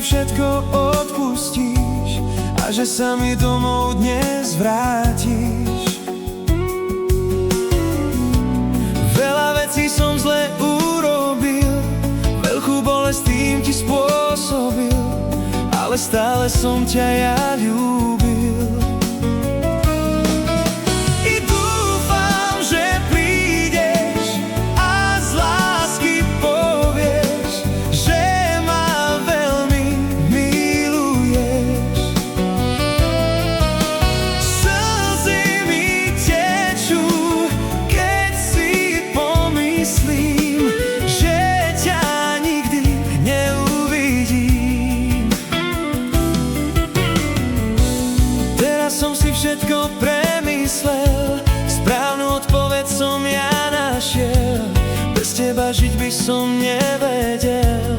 mi všetko odpustíš a že sa mi domov dnes vrátiš. Veľa vecí som zle urobil, veľkú bolesť tým ti spôsobil, ale stále som ťa ja ľúbil. Som si všetko premyslel, správnu odpoveď som ja našiel, bez teba žiť by som nevedel.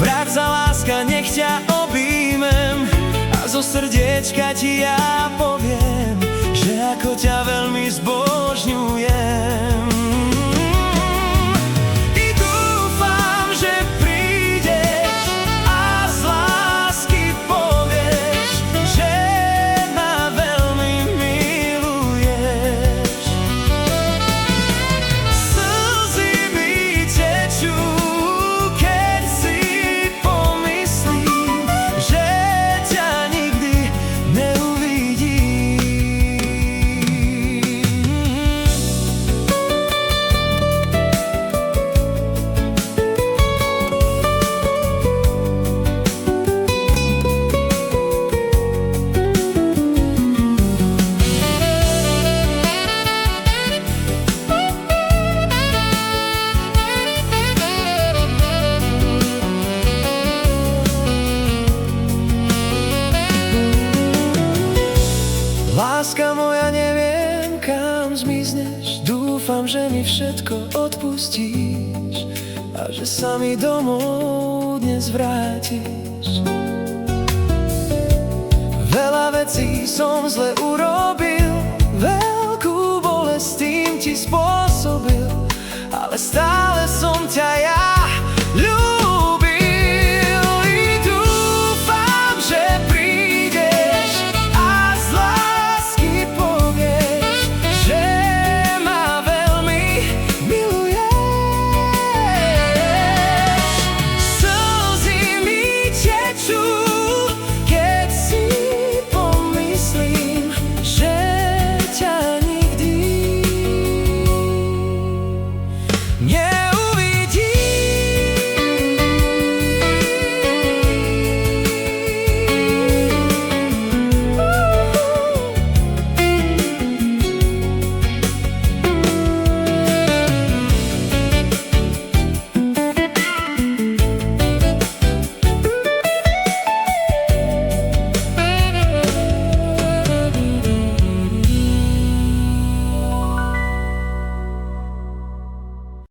Vráť sa, láska, nech ťa objímem a zo srdiečka ti ja poviem, že ako ťa veľmi zbožňujem. Láska moja, neviem, kam zmizneš, dúfam, že mi všetko odpustíš a že sa mi domov dnes vrátiš. Veľa vecí som zle urobil,